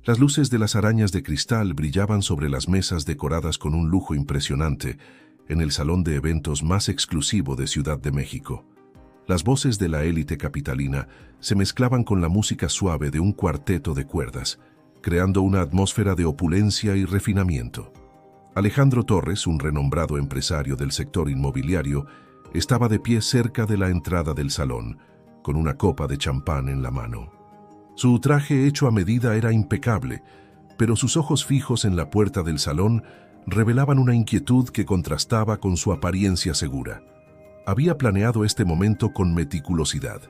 Las luces de las arañas de cristal brillaban sobre las mesas decoradas con un lujo impresionante en el salón de eventos más exclusivo de Ciudad de México. Las voces de la élite capitalina se mezclaban con la música suave de un cuarteto de cuerdas, creando una atmósfera de opulencia y refinamiento. Alejandro Torres, un renombrado empresario del sector inmobiliario, estaba de pie cerca de la entrada del salón, con una copa de champán en la mano. Su traje hecho a medida era impecable, pero sus ojos fijos en la puerta del salón revelaban una inquietud que contrastaba con su apariencia segura. Había planeado este momento con meticulosidad.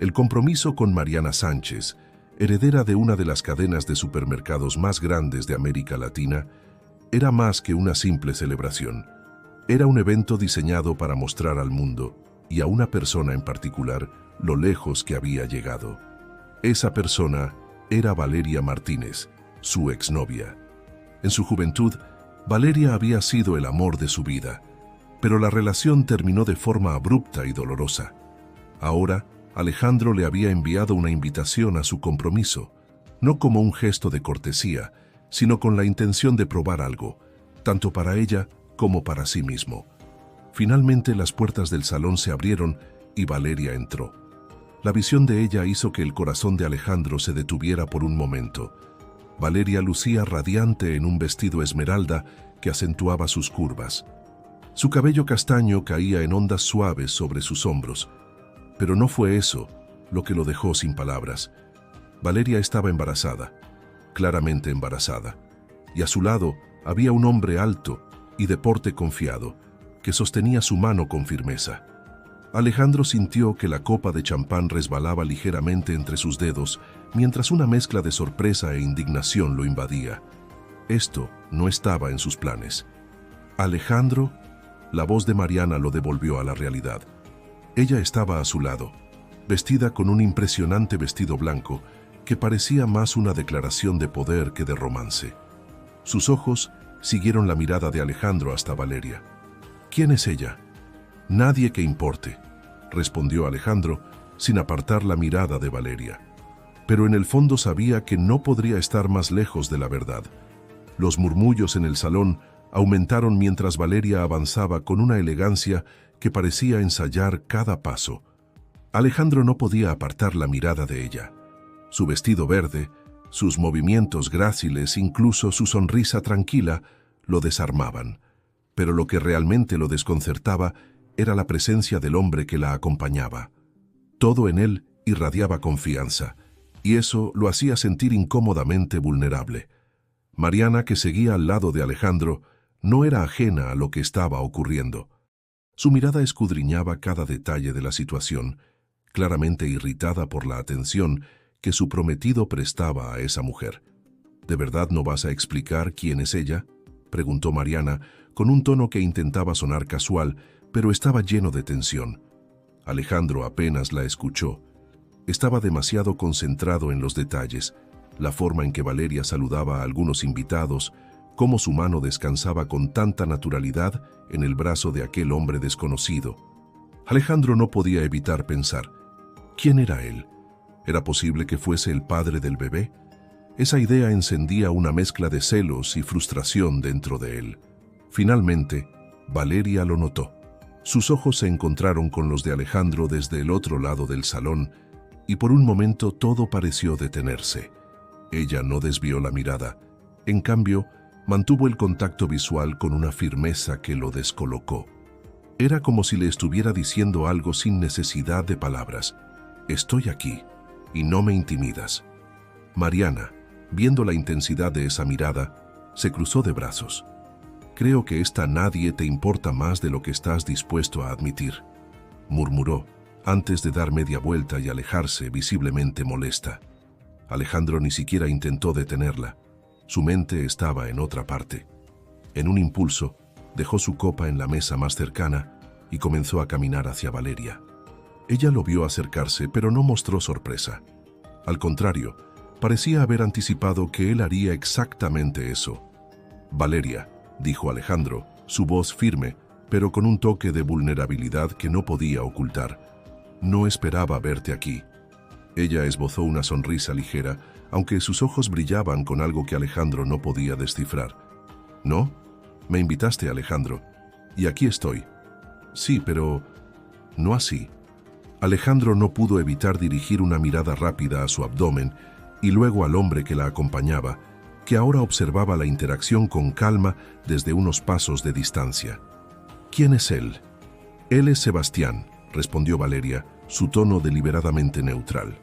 El compromiso con Mariana Sánchez, heredera de una de las cadenas de supermercados más grandes de América Latina, era más que una simple celebración. Era un evento diseñado para mostrar al mundo, y a una persona en particular, lo lejos que había llegado. Esa persona era Valeria Martínez, su exnovia. En su juventud, Valeria había sido el amor de su vida, pero la relación terminó de forma abrupta y dolorosa. Ahora, Alejandro le había enviado una invitación a su compromiso, no como un gesto de cortesía, sino con la intención de probar algo, tanto para ella como para sí mismo. Finalmente las puertas del salón se abrieron y Valeria entró. La visión de ella hizo que el corazón de Alejandro se detuviera por un momento. Valeria lucía radiante en un vestido esmeralda que acentuaba sus curvas. Su cabello castaño caía en ondas suaves sobre sus hombros, pero no fue eso lo que lo dejó sin palabras. Valeria estaba embarazada, claramente embarazada, y a su lado había un hombre alto y de porte confiado, que sostenía su mano con firmeza. Alejandro sintió que la copa de champán resbalaba ligeramente entre sus dedos, mientras una mezcla de sorpresa e indignación lo invadía. Esto no estaba en sus planes. Alejandro, la voz de Mariana lo devolvió a la realidad. Ella estaba a su lado, vestida con un impresionante vestido blanco que parecía más una declaración de poder que de romance. Sus ojos siguieron la mirada de Alejandro hasta Valeria. ¿Quién es ella? Nadie que importe, respondió Alejandro sin apartar la mirada de Valeria. Pero en el fondo sabía que no podría estar más lejos de la verdad. Los murmullos en el salón aumentaron mientras Valeria avanzaba con una elegancia que parecía ensayar cada paso. Alejandro no podía apartar la mirada de ella. Su vestido verde, sus movimientos gráciles, incluso su sonrisa tranquila, lo desarmaban. Pero lo que realmente lo desconcertaba era la presencia del hombre que la acompañaba. Todo en él irradiaba confianza, y eso lo hacía sentir incómodamente vulnerable. Mariana, que seguía al lado de Alejandro, no era ajena a lo que estaba ocurriendo. Su mirada escudriñaba cada detalle de la situación, claramente irritada por la atención que su prometido prestaba a esa mujer. ¿De verdad no vas a explicar quién es ella?, preguntó Mariana, con un tono que intentaba sonar casual, pero estaba lleno de tensión. Alejandro apenas la escuchó. Estaba demasiado concentrado en los detalles, la forma en que Valeria saludaba a algunos invitados, cómo su mano descansaba con tanta naturalidad en el brazo de aquel hombre desconocido. Alejandro no podía evitar pensar, ¿quién era él? ¿Era posible que fuese el padre del bebé? Esa idea encendía una mezcla de celos y frustración dentro de él. Finalmente, Valeria lo notó. Sus ojos se encontraron con los de Alejandro desde el otro lado del salón, y por un momento todo pareció detenerse. Ella no desvió la mirada. En cambio, mantuvo el contacto visual con una firmeza que lo descolocó. Era como si le estuviera diciendo algo sin necesidad de palabras. Estoy aquí, y no me intimidas. Mariana, viendo la intensidad de esa mirada, se cruzó de brazos. Creo que esta nadie te importa más de lo que estás dispuesto a admitir, murmuró, antes de dar media vuelta y alejarse visiblemente molesta. Alejandro ni siquiera intentó detenerla. Su mente estaba en otra parte. En un impulso, dejó su copa en la mesa más cercana y comenzó a caminar hacia Valeria. Ella lo vio acercarse, pero no mostró sorpresa. Al contrario, parecía haber anticipado que él haría exactamente eso. Valeria, dijo Alejandro, su voz firme, pero con un toque de vulnerabilidad que no podía ocultar. No esperaba verte aquí. Ella esbozó una sonrisa ligera, aunque sus ojos brillaban con algo que Alejandro no podía descifrar. ¿No? Me invitaste, Alejandro, y aquí estoy. Sí, pero no así. Alejandro no pudo evitar dirigir una mirada rápida a su abdomen y luego al hombre que la acompañaba, que ahora observaba la interacción con calma desde unos pasos de distancia. ¿Quién es él? Él es Sebastián, respondió Valeria, su tono deliberadamente neutral.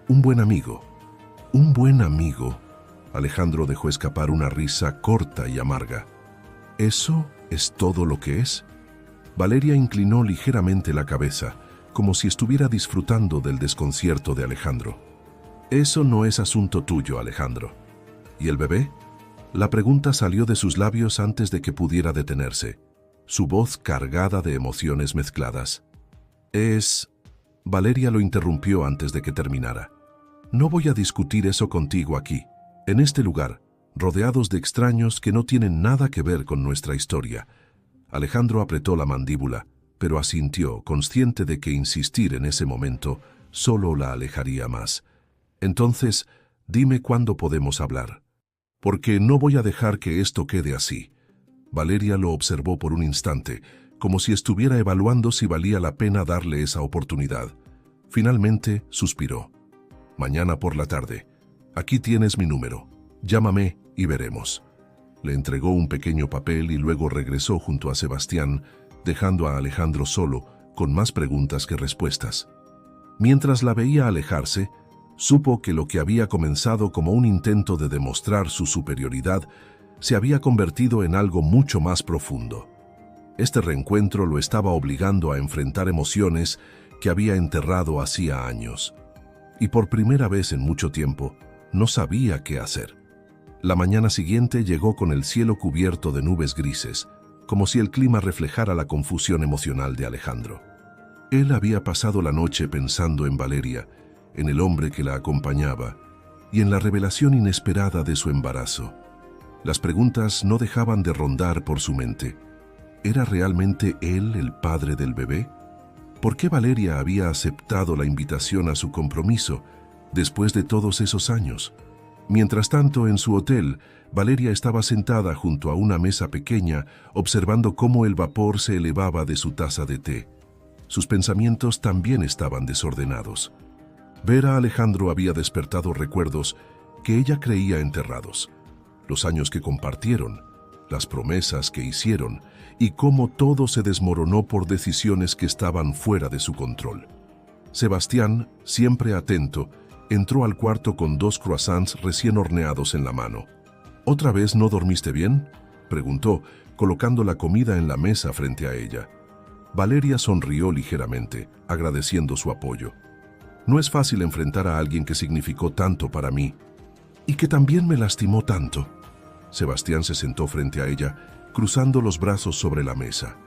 Un buen amigo. Un buen amigo. Alejandro dejó escapar una risa corta y amarga. ¿Eso es todo lo que es? Valeria inclinó ligeramente la cabeza, como si estuviera disfrutando del desconcierto de Alejandro. Eso no es asunto tuyo, Alejandro. ¿Y el bebé? La pregunta salió de sus labios antes de que pudiera detenerse, su voz cargada de emociones mezcladas. Valeria lo interrumpió antes de que terminara. No voy a discutir eso contigo aquí, en este lugar, rodeados de extraños que no tienen nada que ver con nuestra historia. Alejandro apretó la mandíbula, pero asintió, consciente de que insistir en ese momento solo la alejaría más. Entonces, dime cuándo podemos hablar. Porque no voy a dejar que esto quede así. Valeria lo observó por un instante, como si estuviera evaluando si valía la pena darle esa oportunidad. Finalmente, suspiró. Mañana por la tarde. Aquí tienes mi número. Llámame y veremos. Le entregó un pequeño papel y luego regresó junto a Sebastián, dejando a Alejandro solo, con más preguntas que respuestas. Mientras la veía alejarse, supo que lo que había comenzado como un intento de demostrar su superioridad se había convertido en algo mucho más profundo. Este reencuentro lo estaba obligando a enfrentar emociones que había enterrado hacía años. Y por primera vez en mucho tiempo, no sabía qué hacer. La mañana siguiente llegó con el cielo cubierto de nubes grises, como si el clima reflejara la confusión emocional de Alejandro. Él había pasado la noche pensando en Valeria, en el hombre que la acompañaba y en la revelación inesperada de su embarazo. Las preguntas no dejaban de rondar por su mente. ¿Era realmente él el padre del bebé? ¿Por qué Valeria había aceptado la invitación a su compromiso después de todos esos años? Mientras tanto, en su hotel, Valeria estaba sentada junto a una mesa pequeña, observando cómo el vapor se elevaba de su taza de té. Sus pensamientos también estaban desordenados. Ver a Alejandro había despertado recuerdos que ella creía enterrados. Los años que compartieron, las promesas que hicieron y cómo todo se desmoronó por decisiones que estaban fuera de su control. Sebastián, siempre atento, entró al cuarto con 2 croissants recién horneados en la mano. ¿Otra vez no dormiste bien?, preguntó, colocando la comida en la mesa frente a ella. Valeria sonrió ligeramente, agradeciendo su apoyo. No es fácil enfrentar a alguien que significó tanto para mí y que también me lastimó tanto. Sebastián se sentó frente a ella, cruzando los brazos sobre la mesa.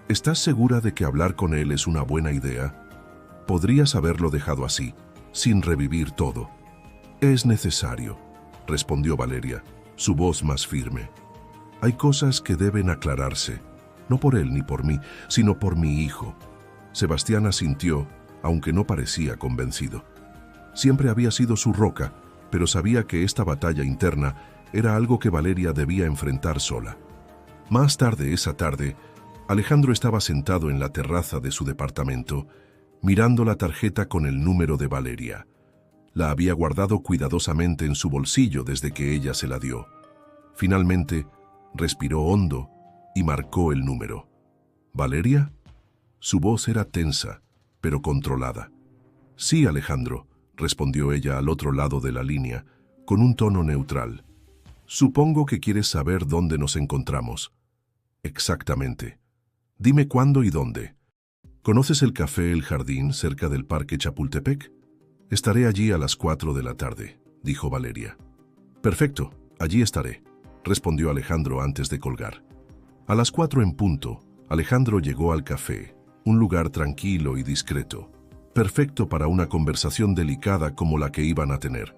¿Estás segura de que hablar con él es una buena idea? Podrías haberlo dejado así, sin revivir todo. Es necesario, respondió Valeria, su voz más firme. Hay cosas que deben aclararse, no por él ni por mí, sino por mi hijo. Sebastián asintió, aunque no parecía convencido. Siempre había sido su roca, pero sabía que esta batalla interna era algo que Valeria debía enfrentar sola. Más tarde esa tarde, Alejandro estaba sentado en la terraza de su departamento, mirando la tarjeta con el número de Valeria. La había guardado cuidadosamente en su bolsillo desde que ella se la dio. Finalmente, respiró hondo y marcó el número. ¿Valeria? Su voz era tensa, pero controlada. Sí, Alejandro, respondió ella al otro lado de la línea, con un tono neutral. Supongo que quieres saber dónde nos encontramos. Exactamente. Dime cuándo y dónde. ¿Conoces el café El Jardín cerca del Parque Chapultepec? Estaré allí a las 4 de la tarde, dijo Valeria. Perfecto, allí estaré, respondió Alejandro antes de colgar. A las 4 en punto, Alejandro llegó al café, un lugar tranquilo y discreto, perfecto para una conversación delicada como la que iban a tener.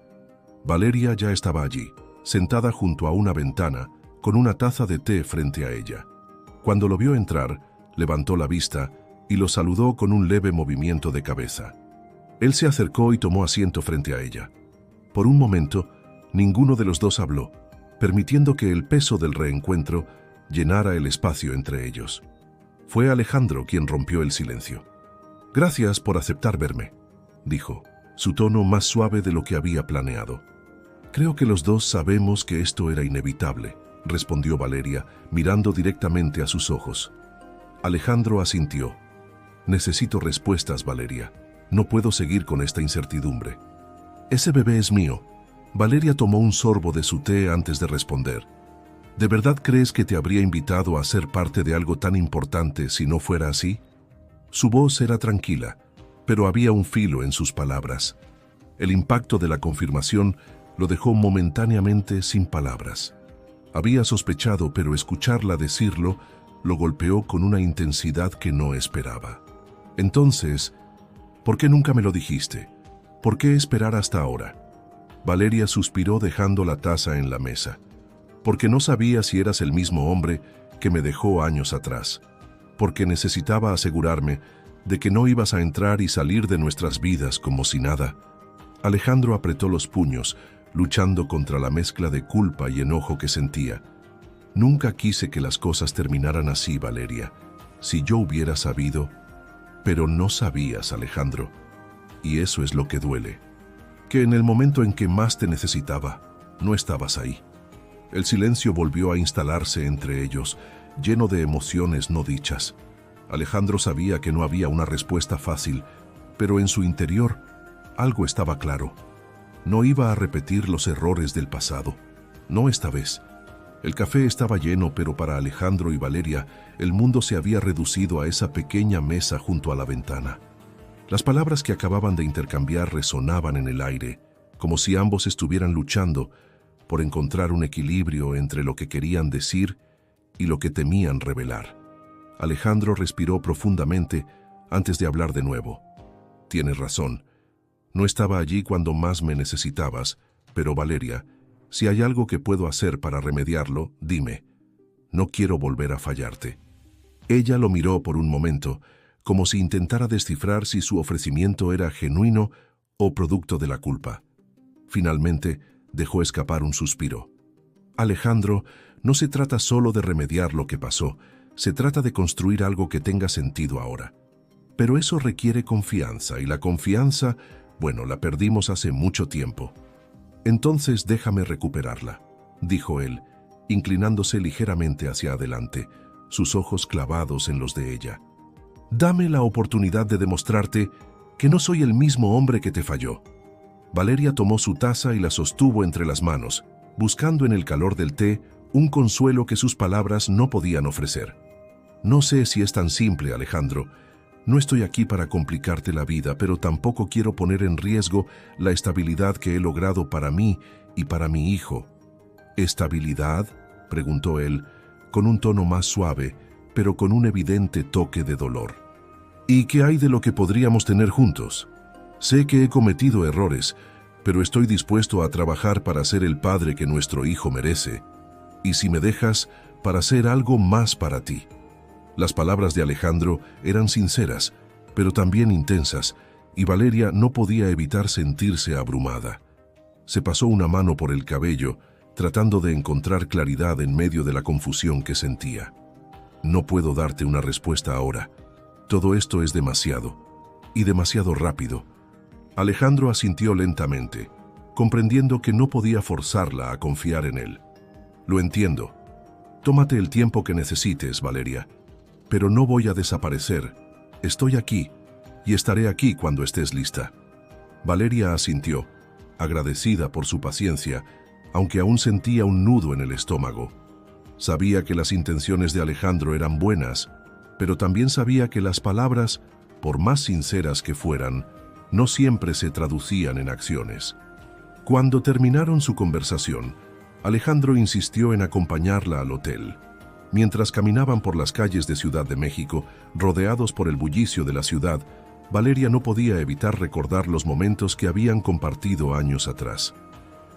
Valeria ya estaba allí, sentada junto a una ventana, con una taza de té frente a ella. Cuando lo vio entrar, levantó la vista y lo saludó con un leve movimiento de cabeza. Él se acercó y tomó asiento frente a ella. Por un momento, ninguno de los dos habló, permitiendo que el peso del reencuentro llenara el espacio entre ellos. Fue Alejandro quien rompió el silencio. «Gracias por aceptar verme», dijo, su tono más suave de lo que había planeado. «Creo que los dos sabemos que esto era inevitable», respondió Valeria, mirando directamente a sus ojos. Alejandro asintió. «Necesito respuestas, Valeria. No puedo seguir con esta incertidumbre». «Ese bebé es mío». Valeria tomó un sorbo de su té antes de responder. ¿De verdad crees que te habría invitado a ser parte de algo tan importante si no fuera así? Su voz era tranquila, pero había un filo en sus palabras. El impacto de la confirmación lo dejó momentáneamente sin palabras. Había sospechado, pero escucharla decirlo lo golpeó con una intensidad que no esperaba. Entonces, ¿por qué nunca me lo dijiste? ¿Por qué esperar hasta ahora? Valeria suspiró dejando la taza en la mesa. Porque no sabía si eras el mismo hombre que me dejó años atrás. Porque necesitaba asegurarme de que no ibas a entrar y salir de nuestras vidas como si nada. Alejandro apretó los puños, luchando contra la mezcla de culpa y enojo que sentía. Nunca quise que las cosas terminaran así, Valeria. Si yo hubiera sabido... Pero no sabías, Alejandro. Y eso es lo que duele. Que en el momento en que más te necesitaba, no estabas ahí. El silencio volvió a instalarse entre ellos, lleno de emociones no dichas. Alejandro sabía que no había una respuesta fácil, pero en su interior algo estaba claro. No iba a repetir los errores del pasado. No esta vez. El café estaba lleno, pero para Alejandro y Valeria, el mundo se había reducido a esa pequeña mesa junto a la ventana. Las palabras que acababan de intercambiar resonaban en el aire, como si ambos estuvieran luchando por encontrar un equilibrio entre lo que querían decir y lo que temían revelar. Alejandro respiró profundamente antes de hablar de nuevo. «Tienes razón. No estaba allí cuando más me necesitabas, pero Valeria, si hay algo que puedo hacer para remediarlo, dime. No quiero volver a fallarte». Ella lo miró por un momento, como si intentara descifrar si su ofrecimiento era genuino o producto de la culpa. Finalmente, dejó escapar un suspiro. «Alejandro, no se trata solo de remediar lo que pasó, se trata de construir algo que tenga sentido ahora. Pero eso requiere confianza, y la confianza, bueno, la perdimos hace mucho tiempo. Entonces déjame recuperarla», dijo él, inclinándose ligeramente hacia adelante, sus ojos clavados en los de ella. «Dame la oportunidad de demostrarte que no soy el mismo hombre que te falló». Valeria tomó su taza y la sostuvo entre las manos, buscando en el calor del té un consuelo que sus palabras no podían ofrecer. «No sé si es tan simple, Alejandro. No estoy aquí para complicarte la vida, pero tampoco quiero poner en riesgo la estabilidad que he logrado para mí y para mi hijo». «¿Estabilidad?», preguntó él, con un tono más suave, pero con un evidente toque de dolor. «¿Y qué hay de lo que podríamos tener juntos? Sé que he cometido errores, pero estoy dispuesto a trabajar para ser el padre que nuestro hijo merece. Y si me dejas, para ser algo más para ti». Las palabras de Alejandro eran sinceras, pero también intensas, y Valeria no podía evitar sentirse abrumada. Se pasó una mano por el cabello, tratando de encontrar claridad en medio de la confusión que sentía. «No puedo darte una respuesta ahora. Todo esto es demasiado, y demasiado rápido». Alejandro asintió lentamente, comprendiendo que no podía forzarla a confiar en él. «Lo entiendo. Tómate el tiempo que necesites, Valeria. Pero no voy a desaparecer. Estoy aquí, y estaré aquí cuando estés lista». Valeria asintió, agradecida por su paciencia, aunque aún sentía un nudo en el estómago. Sabía que las intenciones de Alejandro eran buenas, pero también sabía que las palabras, por más sinceras que fueran, no siempre se traducían en acciones. Cuando terminaron su conversación, Alejandro insistió en acompañarla al hotel. Mientras caminaban por las calles de Ciudad de México, rodeados por el bullicio de la ciudad, Valeria no podía evitar recordar los momentos que habían compartido años atrás.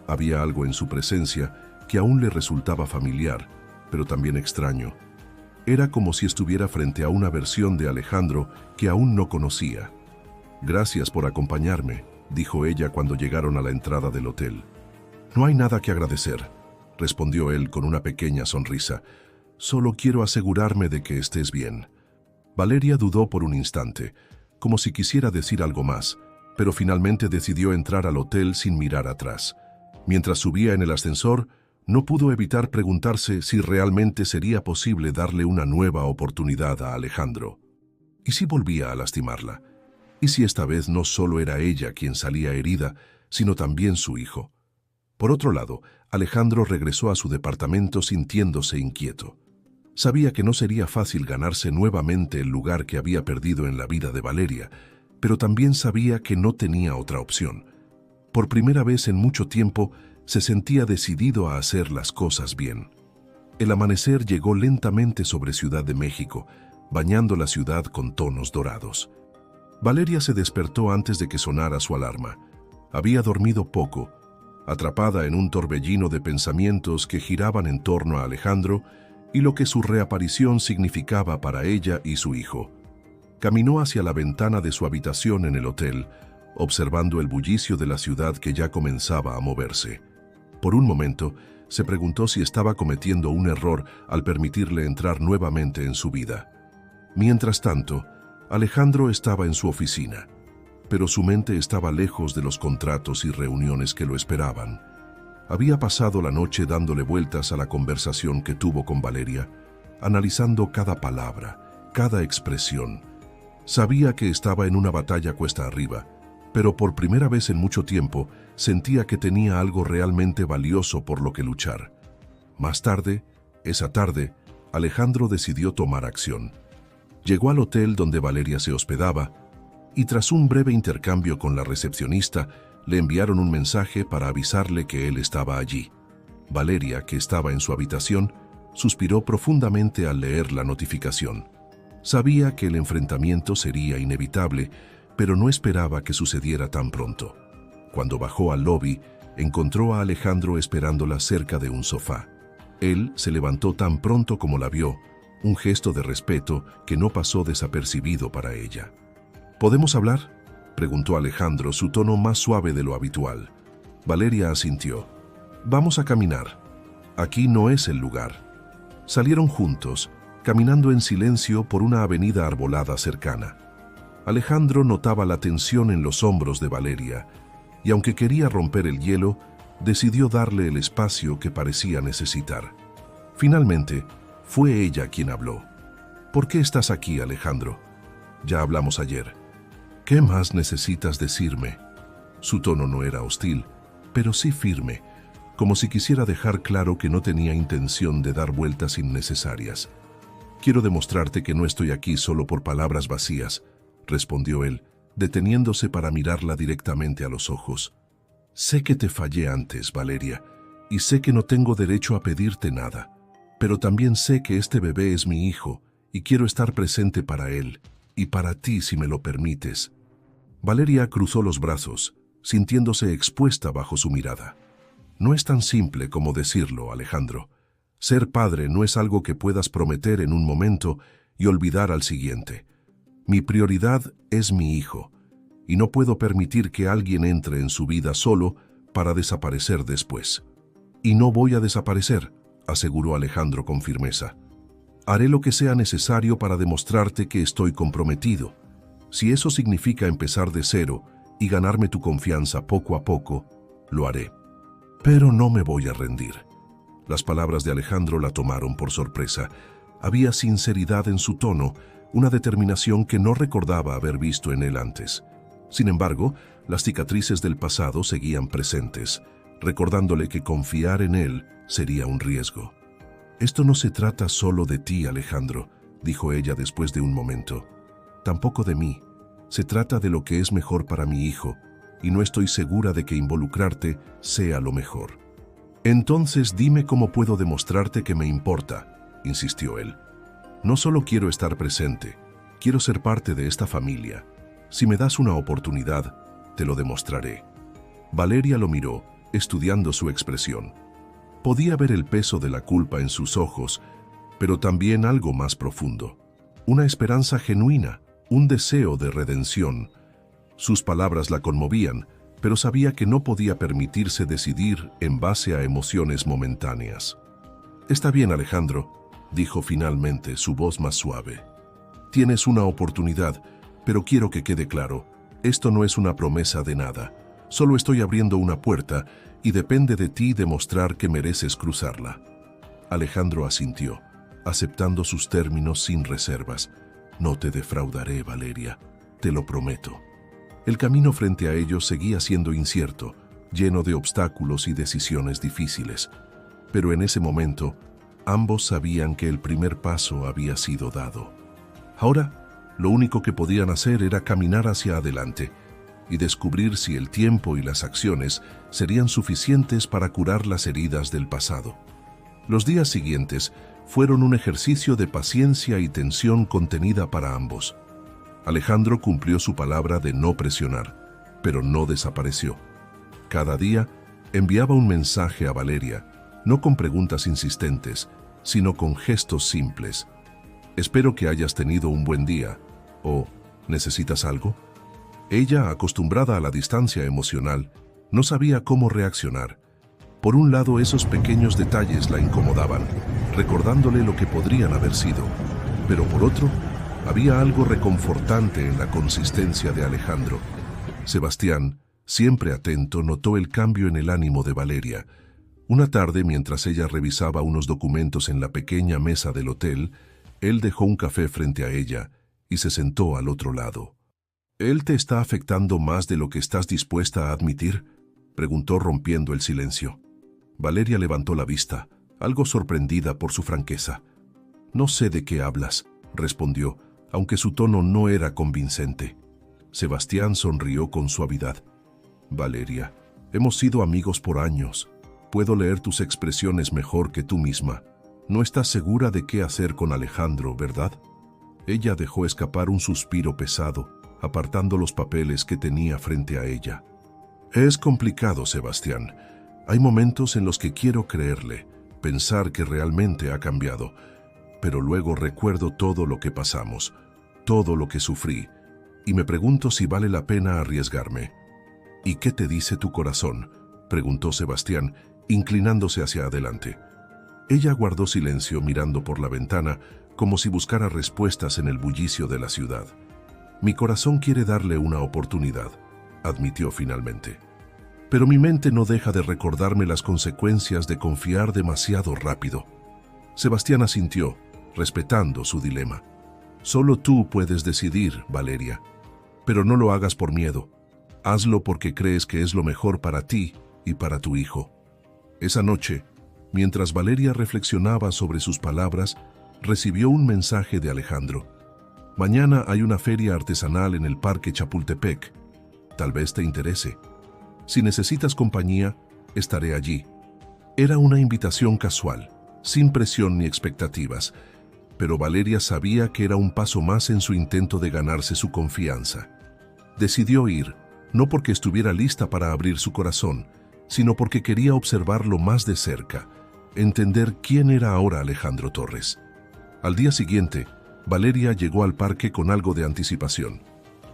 Había algo en su presencia que aún le resultaba familiar, pero también extraño. Era como si estuviera frente a una versión de Alejandro que aún no conocía. «Gracias por acompañarme», dijo ella cuando llegaron a la entrada del hotel. No hay nada que agradecer, respondió él con una pequeña sonrisa. Solo quiero asegurarme de que estés bien. Valeria dudó por un instante, como si quisiera decir algo más, pero finalmente decidió entrar al hotel sin mirar atrás. Mientras subía en el ascensor, no pudo evitar preguntarse si realmente sería posible darle una nueva oportunidad a Alejandro. ¿Y si volvía a lastimarla? ¿Y si esta vez no solo era ella quien salía herida, sino también su hijo? Por otro lado, Alejandro regresó a su departamento sintiéndose inquieto. Sabía que no sería fácil ganarse nuevamente el lugar que había perdido en la vida de Valeria, pero también sabía que no tenía otra opción. Por primera vez en mucho tiempo, se sentía decidido a hacer las cosas bien. El amanecer llegó lentamente sobre Ciudad de México, bañando la ciudad con tonos dorados. Valeria se despertó antes de que sonara su alarma. Había dormido poco, atrapada en un torbellino de pensamientos que giraban en torno a Alejandro y lo que su reaparición significaba para ella y su hijo. Caminó hacia la ventana de su habitación en el hotel, observando el bullicio de la ciudad que ya comenzaba a moverse. Por un momento, se preguntó si estaba cometiendo un error al permitirle entrar nuevamente en su vida. Mientras tanto, Alejandro estaba en su oficina, pero su mente estaba lejos de los contratos y reuniones que lo esperaban. Había pasado la noche dándole vueltas a la conversación que tuvo con Valeria, analizando cada palabra, cada expresión. Sabía que estaba en una batalla cuesta arriba, pero por primera vez en mucho tiempo sentía que tenía algo realmente valioso por lo que luchar. Más tarde, esa tarde, Alejandro decidió tomar acción. Llegó al hotel donde Valeria se hospedaba y tras un breve intercambio con la recepcionista, le enviaron un mensaje para avisarle que él estaba allí. Valeria, que estaba en su habitación, suspiró profundamente al leer la notificación. Sabía que el enfrentamiento sería inevitable, pero no esperaba que sucediera tan pronto. Cuando bajó al lobby, encontró a Alejandro esperándola cerca de un sofá. Él se levantó tan pronto como la vio, un gesto de respeto que no pasó desapercibido para ella. ¿Podemos hablar?, preguntó Alejandro, su tono más suave de lo habitual. Valeria asintió. Vamos a caminar. Aquí no es el lugar. Salieron juntos, caminando en silencio por una avenida arbolada cercana. Alejandro notaba la tensión en los hombros de Valeria, y aunque quería romper el hielo, decidió darle el espacio que parecía necesitar. Finalmente, fue ella quien habló. ¿Por qué estás aquí, Alejandro? Ya hablamos ayer. ¿Qué más necesitas decirme? Su tono no era hostil, pero sí firme, como si quisiera dejar claro que no tenía intención de dar vueltas innecesarias. Quiero demostrarte que no estoy aquí solo por palabras vacías, respondió él, deteniéndose para mirarla directamente a los ojos. Sé que te fallé antes, Valeria, y sé que no tengo derecho a pedirte nada, pero también sé que este bebé es mi hijo y quiero estar presente para él, y para ti si me lo permites. Valeria cruzó los brazos, sintiéndose expuesta bajo su mirada. No es tan simple como decirlo, Alejandro. Ser padre no es algo que puedas prometer en un momento y olvidar al siguiente. Mi prioridad es mi hijo, y no puedo permitir que alguien entre en su vida solo para desaparecer después. Y no voy a desaparecer, aseguró Alejandro con firmeza. Haré lo que sea necesario para demostrarte que estoy comprometido. Si eso significa empezar de cero y ganarme tu confianza poco a poco, lo haré. Pero no me voy a rendir. Las palabras de Alejandro la tomaron por sorpresa. Había sinceridad en su tono, una determinación que no recordaba haber visto en él antes. Sin embargo, las cicatrices del pasado seguían presentes, recordándole que confiar en él sería un riesgo. Esto no se trata solo de ti, Alejandro, dijo ella después de un momento. Tampoco de mí. Se trata de lo que es mejor para mi hijo, y no estoy segura de que involucrarte sea lo mejor. Entonces dime cómo puedo demostrarte que me importa, insistió él. No solo quiero estar presente, quiero ser parte de esta familia. Si me das una oportunidad, te lo demostraré. Valeria lo miró, estudiando su expresión. Podía ver el peso de la culpa en sus ojos, pero también algo más profundo. Una esperanza genuina, un deseo de redención. Sus palabras la conmovían, pero sabía que no podía permitirse decidir en base a emociones momentáneas. «Está bien, Alejandro», dijo finalmente, su voz más suave. «Tienes una oportunidad, pero quiero que quede claro, esto no es una promesa de nada. Solo estoy abriendo una puerta y depende de ti demostrar que mereces cruzarla». Alejandro asintió, aceptando sus términos sin reservas. «No te defraudaré, Valeria, te lo prometo». El camino frente a ellos seguía siendo incierto, lleno de obstáculos y decisiones difíciles. Pero en ese momento, ambos sabían que el primer paso había sido dado. Ahora, lo único que podían hacer era caminar hacia adelante y descubrir si el tiempo y las acciones serían suficientes para curar las heridas del pasado. Los días siguientes fueron un ejercicio de paciencia y tensión contenida para ambos. Alejandro cumplió su palabra de no presionar, pero no desapareció. Cada día enviaba un mensaje a Valeria, no con preguntas insistentes, sino con gestos simples. «Espero que hayas tenido un buen día», o «¿necesitas algo?». Ella, acostumbrada a la distancia emocional, no sabía cómo reaccionar. Por un lado, esos pequeños detalles la incomodaban, recordándole lo que podrían haber sido. Pero por otro, había algo reconfortante en la consistencia de Alejandro. Sebastián, siempre atento, notó el cambio en el ánimo de Valeria. Una tarde, mientras ella revisaba unos documentos en la pequeña mesa del hotel, él dejó un café frente a ella y se sentó al otro lado. «¿Él te está afectando más de lo que estás dispuesta a admitir?», preguntó rompiendo el silencio. Valeria levantó la vista, algo sorprendida por su franqueza. «No sé de qué hablas», respondió, aunque su tono no era convincente. Sebastián sonrió con suavidad. «Valeria, hemos sido amigos por años. Puedo leer tus expresiones mejor que tú misma. No estás segura de qué hacer con Alejandro, ¿verdad?». Ella dejó escapar un suspiro pesado, apartando los papeles que tenía frente a ella. «Es complicado, Sebastián. Hay momentos en los que quiero creerle, pensar que realmente ha cambiado, pero luego recuerdo todo lo que pasamos, todo lo que sufrí, y me pregunto si vale la pena arriesgarme». «¿Y qué te dice tu corazón?», preguntó Sebastián, inclinándose hacia adelante. Ella guardó silencio mirando por la ventana, como si buscara respuestas en el bullicio de la ciudad. «Mi corazón quiere darle una oportunidad», admitió finalmente. «Pero mi mente no deja de recordarme las consecuencias de confiar demasiado rápido». Sebastián asintió, respetando su dilema. «Solo tú puedes decidir, Valeria. Pero no lo hagas por miedo. Hazlo porque crees que es lo mejor para ti y para tu hijo». Esa noche, mientras Valeria reflexionaba sobre sus palabras, recibió un mensaje de Alejandro. «Mañana hay una feria artesanal en el Parque Chapultepec. Tal vez te interese. Si necesitas compañía, estaré allí». Era una invitación casual, sin presión ni expectativas, pero Valeria sabía que era un paso más en su intento de ganarse su confianza. Decidió ir, no porque estuviera lista para abrir su corazón, sino porque quería observarlo más de cerca, entender quién era ahora Alejandro Torres. Al día siguiente, Valeria llegó al parque con algo de anticipación.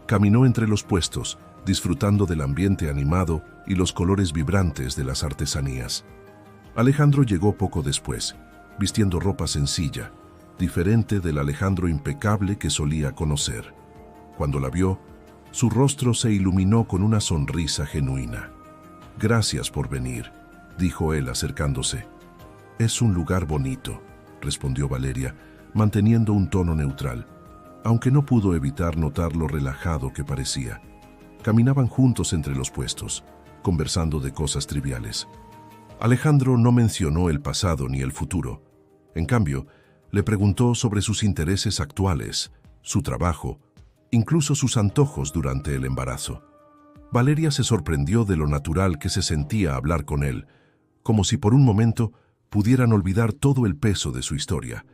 Caminó entre los puestos, disfrutando del ambiente animado y los colores vibrantes de las artesanías. Alejandro llegó poco después, vistiendo ropa sencilla, diferente del Alejandro impecable que solía conocer. Cuando la vio, su rostro se iluminó con una sonrisa genuina. «Gracias por venir», dijo él acercándose. «Es un lugar bonito», respondió Valeria, manteniendo un tono neutral, aunque no pudo evitar notar lo relajado que parecía. Caminaban juntos entre los puestos, conversando de cosas triviales. Alejandro no mencionó el pasado ni el futuro. En cambio, le preguntó sobre sus intereses actuales, su trabajo, incluso sus antojos durante el embarazo. Valeria se sorprendió de lo natural que se sentía hablar con él, como si por un momento pudieran olvidar todo el peso de su historia.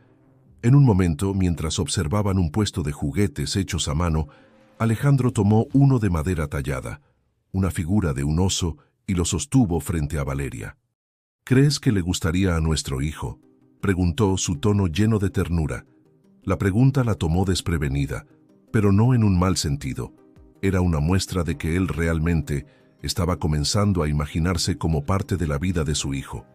En un momento, mientras observaban un puesto de juguetes hechos a mano, Alejandro tomó uno de madera tallada, una figura de un oso, y lo sostuvo frente a Valeria. «¿Crees que le gustaría a nuestro hijo?», preguntó, su tono lleno de ternura. La pregunta la tomó desprevenida, pero no en un mal sentido. Era una muestra de que él realmente Estaba comenzando a imaginarse como parte de la vida de su hijo.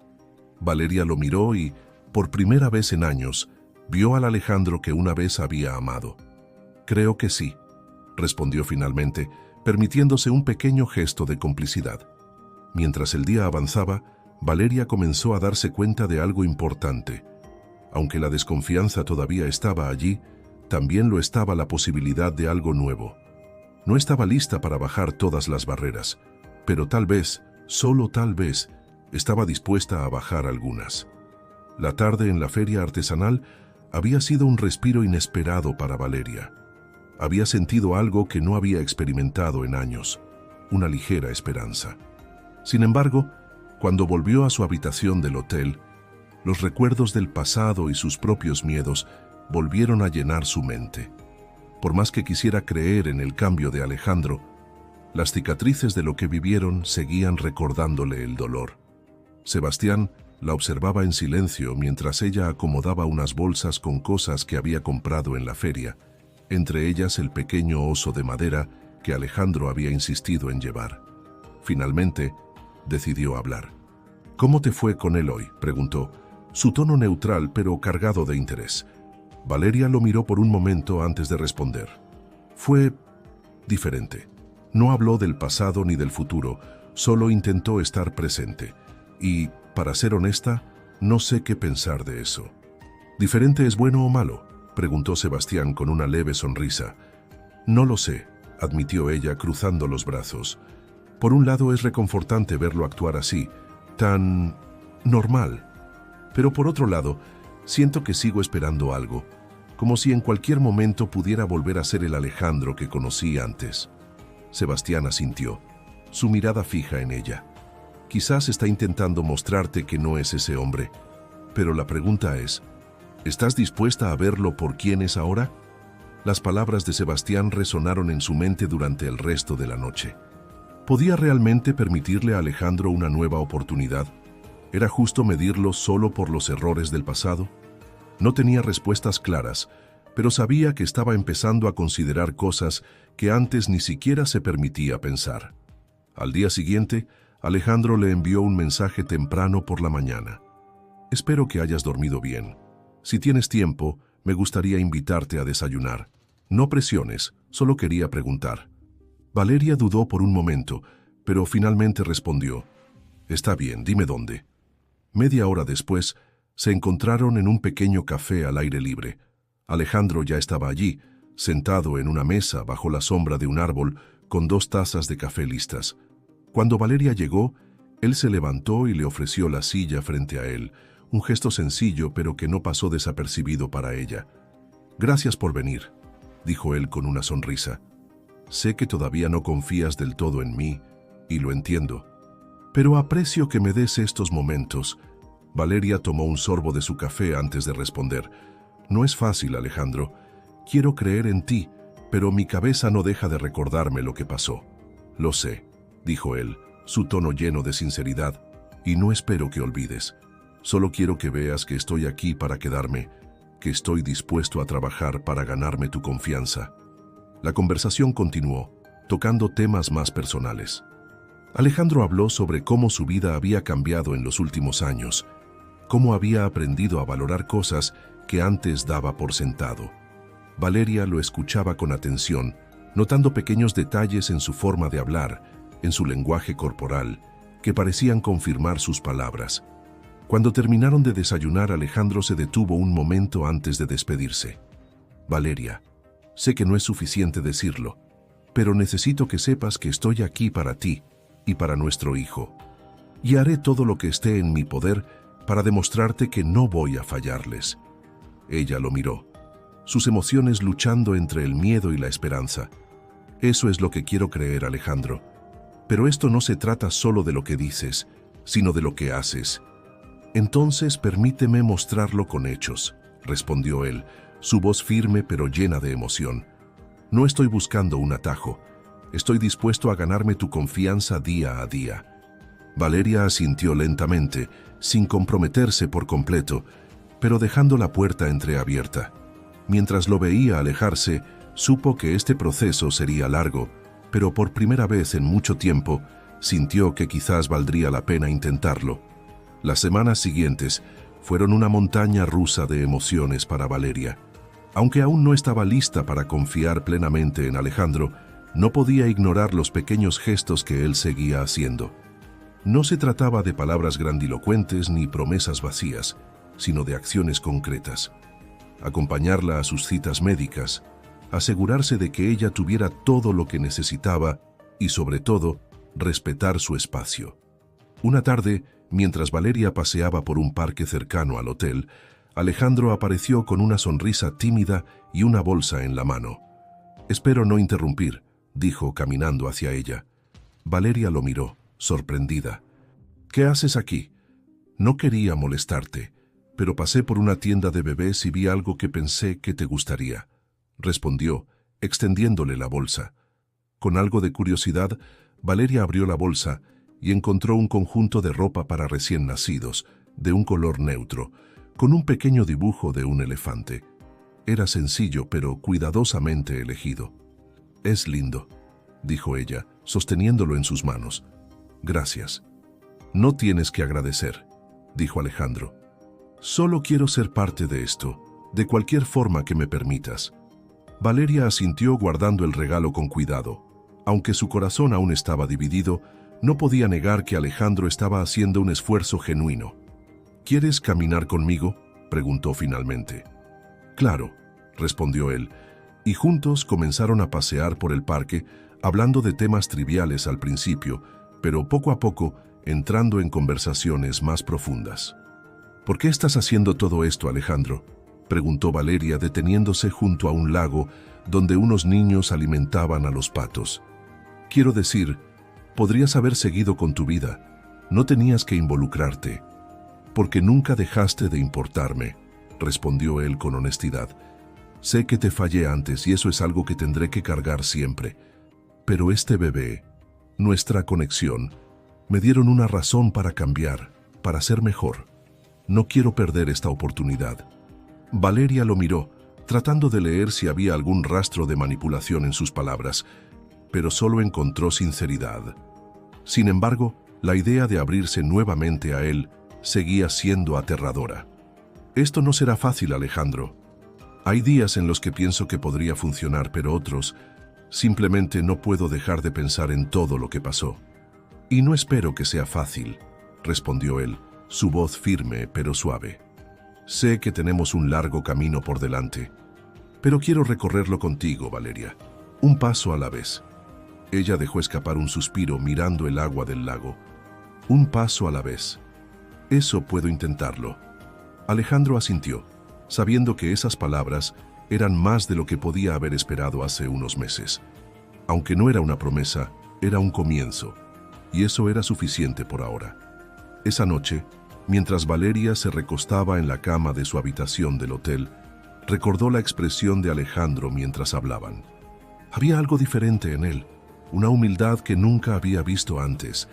Valeria lo miró y, por primera vez en años, vio al Alejandro que una vez había amado. «Creo que sí», respondió finalmente, permitiéndose un pequeño gesto de complicidad. Mientras el día avanzaba, Valeria comenzó a darse cuenta de algo importante. Aunque la desconfianza todavía estaba allí, también lo estaba la posibilidad de algo nuevo. No estaba lista para bajar todas las barreras, pero tal vez, solo tal vez, estaba dispuesta a bajar algunas. La tarde en la feria artesanal había sido un respiro inesperado para Valeria. Había sentido algo que no había experimentado en años, una ligera esperanza. Sin embargo, cuando volvió a su habitación del hotel, los recuerdos del pasado y sus propios miedos volvieron a llenar su mente. Por más que quisiera creer en el cambio de Alejandro, las cicatrices de lo que vivieron seguían recordándole el dolor. Sebastián la observaba en silencio mientras ella acomodaba unas bolsas con cosas que había comprado en la feria, entre ellas el pequeño oso de madera que Alejandro había insistido en llevar. Finalmente, decidió hablar. «¿Cómo te fue con él hoy?», preguntó, su tono neutral pero cargado de interés. Valeria lo miró por un momento antes de responder. Fue diferente. No habló del pasado ni del futuro, solo intentó estar presente. Y, para ser honesta, no sé qué pensar de eso. ¿Diferente es bueno o malo?, preguntó Sebastián con una leve sonrisa. No lo sé, admitió ella cruzando los brazos. Por un lado es reconfortante verlo actuar así, tan normal. Pero por otro lado, siento que sigo esperando algo, como si en cualquier momento pudiera volver a ser el Alejandro que conocí antes. Sebastián asintió, su mirada fija en ella. Quizás está intentando mostrarte que no es ese hombre, pero la pregunta es, ¿estás dispuesta a verlo por quién es ahora? Las palabras de Sebastián resonaron en su mente durante el resto de la noche. ¿Podía realmente permitirle a Alejandro una nueva oportunidad? ¿Era justo medirlo solo por los errores del pasado? No tenía respuestas claras, pero sabía que estaba empezando a considerar cosas que antes ni siquiera se permitía pensar. Al día siguiente, Alejandro le envió un mensaje temprano por la mañana. «Espero que hayas dormido bien. Si tienes tiempo, me gustaría invitarte a desayunar. No presiones, solo quería preguntar». Valeria dudó por un momento, pero finalmente respondió, «Está bien, dime dónde». Media hora después, se encontraron en un pequeño café al aire libre. Alejandro ya estaba allí, sentado en una mesa bajo la sombra de un árbol, con 2 tazas de café listas. Cuando Valeria llegó, él se levantó y le ofreció la silla frente a él, un gesto sencillo pero que no pasó desapercibido para ella. «Gracias por venir», dijo él con una sonrisa. «Sé que todavía no confías del todo en mí, y lo entiendo. Pero aprecio que me des estos momentos». Valeria tomó un sorbo de su café antes de responder. «No es fácil, Alejandro. Quiero creer en ti, pero mi cabeza no deja de recordarme lo que pasó». «Lo sé», dijo él, su tono lleno de sinceridad, «y no espero que olvides. Solo quiero que veas que estoy aquí para quedarme, que estoy dispuesto a trabajar para ganarme tu confianza». La conversación continuó, tocando temas más personales. Alejandro habló sobre cómo su vida había cambiado en los últimos años, cómo había aprendido a valorar cosas que antes daba por sentado. Valeria lo escuchaba con atención, notando pequeños detalles en su forma de hablar, en su lenguaje corporal, que parecían confirmar sus palabras. Cuando terminaron de desayunar, Alejandro se detuvo un momento antes de despedirse. «Valeria, sé que no es suficiente decirlo, pero necesito que sepas que estoy aquí para ti y para nuestro hijo. Y haré todo lo que esté en mi poder para demostrarte que no voy a fallarles». Ella lo miró, sus emociones luchando entre el miedo y la esperanza. «Eso es lo que quiero creer, Alejandro. Pero esto no se trata solo de lo que dices, sino de lo que haces». «Entonces permíteme mostrarlo con hechos», respondió él, su voz firme pero llena de emoción. «No estoy buscando un atajo. Estoy dispuesto a ganarme tu confianza día a día». Valeria asintió lentamente, sin comprometerse por completo, pero dejando la puerta entreabierta. Mientras lo veía alejarse, supo que este proceso sería largo, pero por primera vez en mucho tiempo, sintió que quizás valdría la pena intentarlo. Las semanas siguientes fueron una montaña rusa de emociones para Valeria. Aunque aún no estaba lista para confiar plenamente en Alejandro, no podía ignorar los pequeños gestos que él seguía haciendo. No se trataba de palabras grandilocuentes ni promesas vacías, sino de acciones concretas. Acompañarla a sus citas médicas, asegurarse de que ella tuviera todo lo que necesitaba y, sobre todo, respetar su espacio. Una tarde, mientras Valeria paseaba por un parque cercano al hotel, Alejandro apareció con una sonrisa tímida y una bolsa en la mano. «Espero no interrumpir», dijo caminando hacia ella. Valeria lo miró, sorprendida. «¿Qué haces aquí?» «No quería molestarte, pero pasé por una tienda de bebés y vi algo que pensé que te gustaría», respondió, extendiéndole la bolsa. Con algo de curiosidad, Valeria abrió la bolsa y encontró un conjunto de ropa para recién nacidos, de un color neutro, con un pequeño dibujo de un elefante. Era sencillo, pero cuidadosamente elegido. «Es lindo», dijo ella, sosteniéndolo en sus manos. «Gracias». «No tienes que agradecer», dijo Alejandro. «Solo quiero ser parte de esto, de cualquier forma que me permitas». Valeria asintió guardando el regalo con cuidado. Aunque su corazón aún estaba dividido, no podía negar que Alejandro estaba haciendo un esfuerzo genuino. «¿Quieres caminar conmigo?», preguntó finalmente. «Claro», respondió él, y juntos comenzaron a pasear por el parque, hablando de temas triviales al principio, pero poco a poco entrando en conversaciones más profundas. «¿Por qué estás haciendo todo esto, Alejandro?», preguntó Valeria, deteniéndose junto a un lago donde unos niños alimentaban a los patos. «Quiero decir, podrías haber seguido con tu vida. No tenías que involucrarte». «Porque nunca dejaste de importarme», respondió él con honestidad. «Sé que te fallé antes y eso es algo que tendré que cargar siempre. Pero este bebé, nuestra conexión, me dieron una razón para cambiar, para ser mejor. No quiero perder esta oportunidad». Valeria lo miró, tratando de leer si había algún rastro de manipulación en sus palabras, pero solo encontró sinceridad. Sin embargo, la idea de abrirse nuevamente a él seguía siendo aterradora. «Esto no será fácil, Alejandro. Hay días en los que pienso que podría funcionar, pero otros, simplemente no puedo dejar de pensar en todo lo que pasó». «Y no espero que sea fácil», respondió él, su voz firme pero suave. «Sé que tenemos un largo camino por delante, pero quiero recorrerlo contigo, Valeria, un paso a la vez». Ella dejó escapar un suspiro mirando el agua del lago. «Un paso a la vez. Eso puedo intentarlo». Alejandro asintió, sabiendo que esas palabras eran más de lo que podía haber esperado hace unos meses. Aunque no era una promesa, era un comienzo, y eso era suficiente por ahora. Esa noche, mientras Valeria se recostaba en la cama de su habitación del hotel, recordó la expresión de Alejandro mientras hablaban. Había algo diferente en él, una humildad que nunca había visto antes.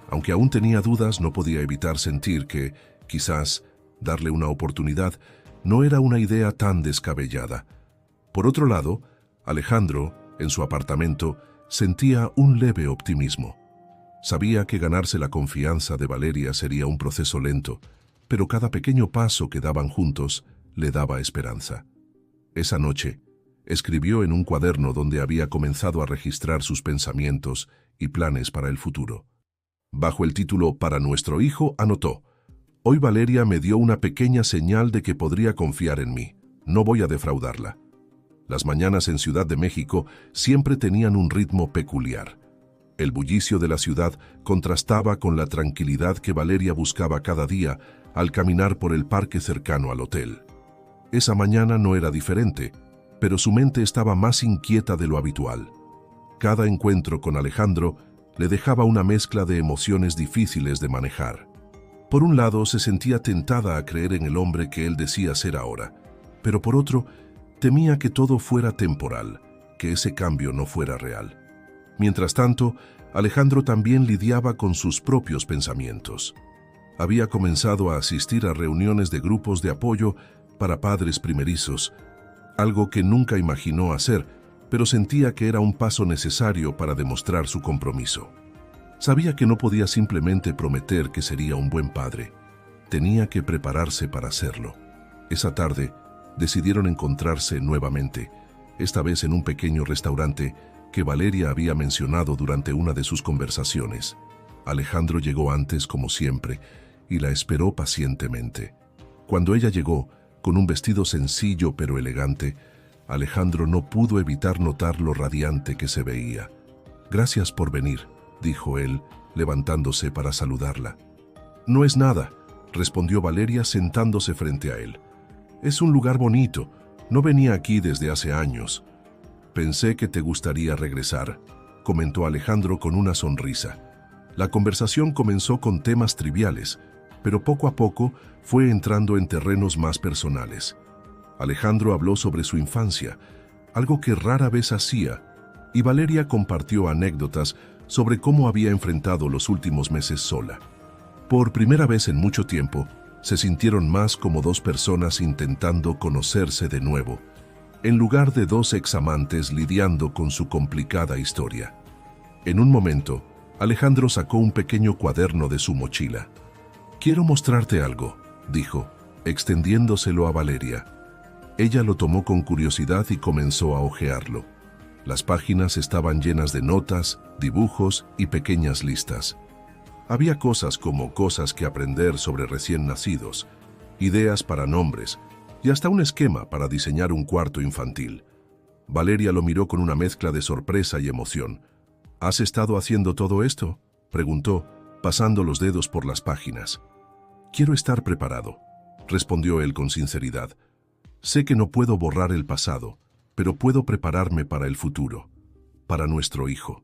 Aunque aún tenía dudas, no podía evitar sentir que, quizás, darle una oportunidad no era una idea tan descabellada. Por otro lado, Alejandro, en su apartamento, sentía un leve optimismo. Sabía que ganarse la confianza de Valeria sería un proceso lento, pero cada pequeño paso que daban juntos le daba esperanza. Esa noche, escribió en un cuaderno donde había comenzado a registrar sus pensamientos y planes para el futuro. Bajo el título «Para nuestro hijo», anotó: «Hoy Valeria me dio una pequeña señal de que podría confiar en mí. No voy a defraudarla». Las mañanas en Ciudad de México siempre tenían un ritmo peculiar. El bullicio de la ciudad contrastaba con la tranquilidad que Valeria buscaba cada día al caminar por el parque cercano al hotel. Esa mañana no era diferente, pero su mente estaba más inquieta de lo habitual. Cada encuentro con Alejandro le dejaba una mezcla de emociones difíciles de manejar. Por un lado, se sentía tentada a creer en el hombre que él decía ser ahora, pero por otro, temía que todo fuera temporal, que ese cambio no fuera real. Mientras tanto, Alejandro también lidiaba con sus propios pensamientos. Había comenzado a asistir a reuniones de grupos de apoyo para padres primerizos, algo que nunca imaginó hacer, pero sentía que era un paso necesario para demostrar su compromiso. Sabía que no podía simplemente prometer que sería un buen padre. Tenía que prepararse para hacerlo. Esa tarde, decidieron encontrarse nuevamente, esta vez en un pequeño restaurante que Valeria había mencionado durante una de sus conversaciones. Alejandro llegó antes, como siempre, y la esperó pacientemente. Cuando ella llegó, con un vestido sencillo pero elegante, Alejandro no pudo evitar notar lo radiante que se veía. «Gracias por venir», dijo él, levantándose para saludarla. «No es nada», respondió Valeria sentándose frente a él. «Es un lugar bonito. No venía aquí desde hace años». «Pensé que te gustaría regresar», comentó Alejandro con una sonrisa. La conversación comenzó con temas triviales, pero poco a poco fue entrando en terrenos más personales. Alejandro habló sobre su infancia, algo que rara vez hacía, y Valeria compartió anécdotas sobre cómo había enfrentado los últimos meses sola. Por primera vez en mucho tiempo, se sintieron más como dos personas intentando conocerse de nuevo, en lugar de dos examantes lidiando con su complicada historia. En un momento, Alejandro sacó un pequeño cuaderno de su mochila. «Quiero mostrarte algo», dijo, extendiéndoselo a Valeria. Ella lo tomó con curiosidad y comenzó a hojearlo. Las páginas estaban llenas de notas, dibujos y pequeñas listas. Había cosas como cosas que aprender sobre recién nacidos, ideas para nombres y hasta un esquema para diseñar un cuarto infantil. Valeria lo miró con una mezcla de sorpresa y emoción. «¿Has estado haciendo todo esto?», preguntó, pasando los dedos por las páginas. «Quiero estar preparado», respondió él con sinceridad. «Sé que no puedo borrar el pasado, pero puedo prepararme para el futuro, para nuestro hijo».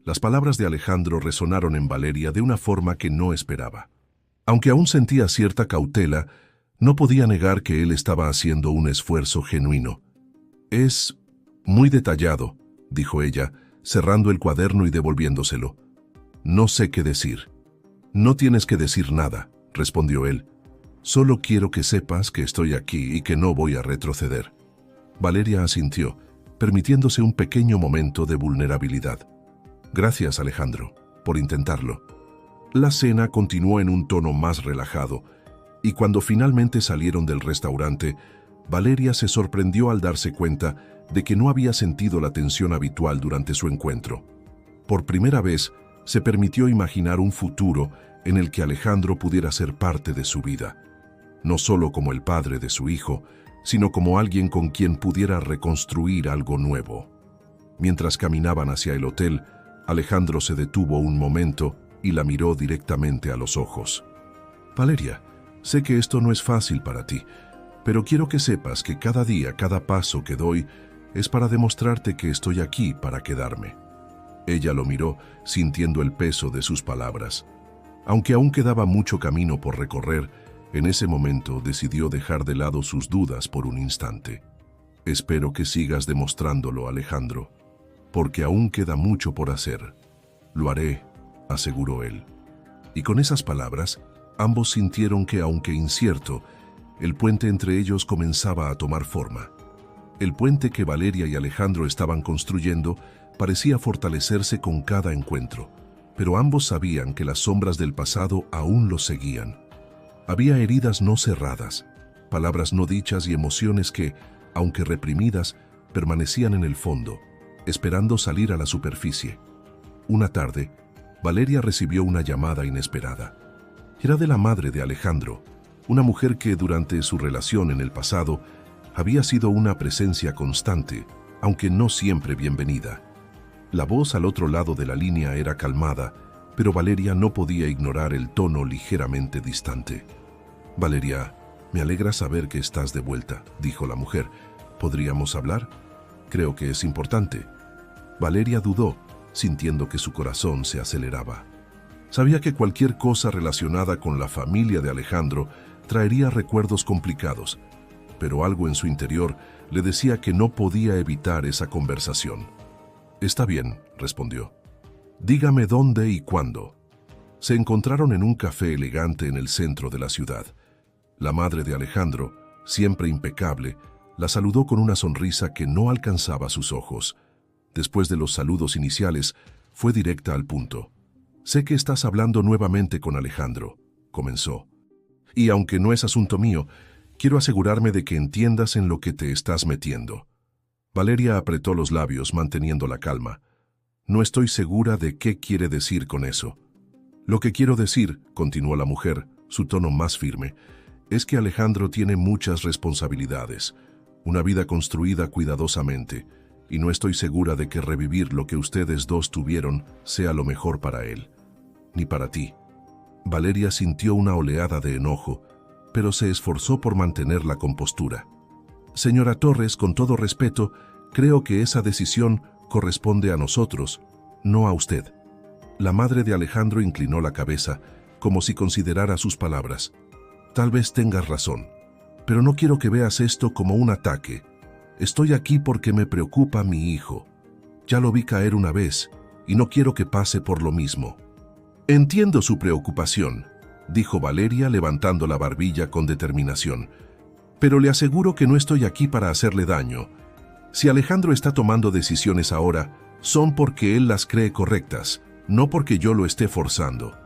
Las palabras de Alejandro resonaron en Valeria de una forma que no esperaba. Aunque aún sentía cierta cautela, no podía negar que él estaba haciendo un esfuerzo genuino. «Es muy detallado», dijo ella, cerrando el cuaderno y devolviéndoselo. «No sé qué decir». «No tienes que decir nada», respondió él. «Solo quiero que sepas que estoy aquí y que no voy a retroceder». Valeria asintió, permitiéndose un pequeño momento de vulnerabilidad. «Gracias, Alejandro, por intentarlo». La cena continuó en un tono más relajado, y cuando finalmente salieron del restaurante, Valeria se sorprendió al darse cuenta de que no había sentido la tensión habitual durante su encuentro. Por primera vez, se permitió imaginar un futuro en el que Alejandro pudiera ser parte de su vida, no solo como el padre de su hijo, sino como alguien con quien pudiera reconstruir algo nuevo. Mientras caminaban hacia el hotel, Alejandro se detuvo un momento y la miró directamente a los ojos. «Valeria, sé que esto no es fácil para ti, pero quiero que sepas que cada día, cada paso que doy, es para demostrarte que estoy aquí para quedarme». Ella lo miró, sintiendo el peso de sus palabras. Aunque aún quedaba mucho camino por recorrer, en ese momento decidió dejar de lado sus dudas por un instante. «Espero que sigas demostrándolo, Alejandro, porque aún queda mucho por hacer». «Lo haré», aseguró él. Y con esas palabras, ambos sintieron que, aunque incierto, el puente entre ellos comenzaba a tomar forma. El puente que Valeria y Alejandro estaban construyendo parecía fortalecerse con cada encuentro, pero ambos sabían que las sombras del pasado aún los seguían. Había heridas no cerradas, palabras no dichas y emociones que, aunque reprimidas, permanecían en el fondo, esperando salir a la superficie. Una tarde, Valeria recibió una llamada inesperada. Era de la madre de Alejandro, una mujer que durante su relación en el pasado había sido una presencia constante, aunque no siempre bienvenida. La voz al otro lado de la línea era calmada, pero Valeria no podía ignorar el tono ligeramente distante. «Valeria, me alegra saber que estás de vuelta», dijo la mujer. «¿Podríamos hablar? Creo que es importante». Valeria dudó, sintiendo que su corazón se aceleraba. Sabía que cualquier cosa relacionada con la familia de Alejandro traería recuerdos complicados, pero algo en su interior le decía que no podía evitar esa conversación. «Está bien», respondió. «Dígame dónde y cuándo». Se encontraron en un café elegante en el centro de la ciudad. La madre de Alejandro, siempre impecable, la saludó con una sonrisa que no alcanzaba sus ojos. Después de los saludos iniciales, fue directa al punto. Sé que estás hablando nuevamente con Alejandro, comenzó. Y aunque no es asunto mío, quiero asegurarme de que entiendas en lo que te estás metiendo. Valeria apretó los labios manteniendo la calma. No estoy segura de qué quiere decir con eso. Lo que quiero decir, continuó la mujer, su tono más firme, es que Alejandro tiene muchas responsabilidades, una vida construida cuidadosamente, y no estoy segura de que revivir lo que ustedes dos tuvieron sea lo mejor para él, ni para ti. Valeria sintió una oleada de enojo, pero se esforzó por mantener la compostura. Señora Torres, con todo respeto, creo que esa decisión corresponde a nosotros, no a usted. La madre de Alejandro inclinó la cabeza, como si considerara sus palabras. Tal vez tengas razón, pero no quiero que veas esto como un ataque. Estoy aquí porque me preocupa mi hijo. Ya lo vi caer una vez, y no quiero que pase por lo mismo. Entiendo su preocupación, dijo Valeria levantando la barbilla con determinación, pero le aseguro que no estoy aquí para hacerle daño. Si Alejandro está tomando decisiones ahora, son porque él las cree correctas, no porque yo lo esté forzando.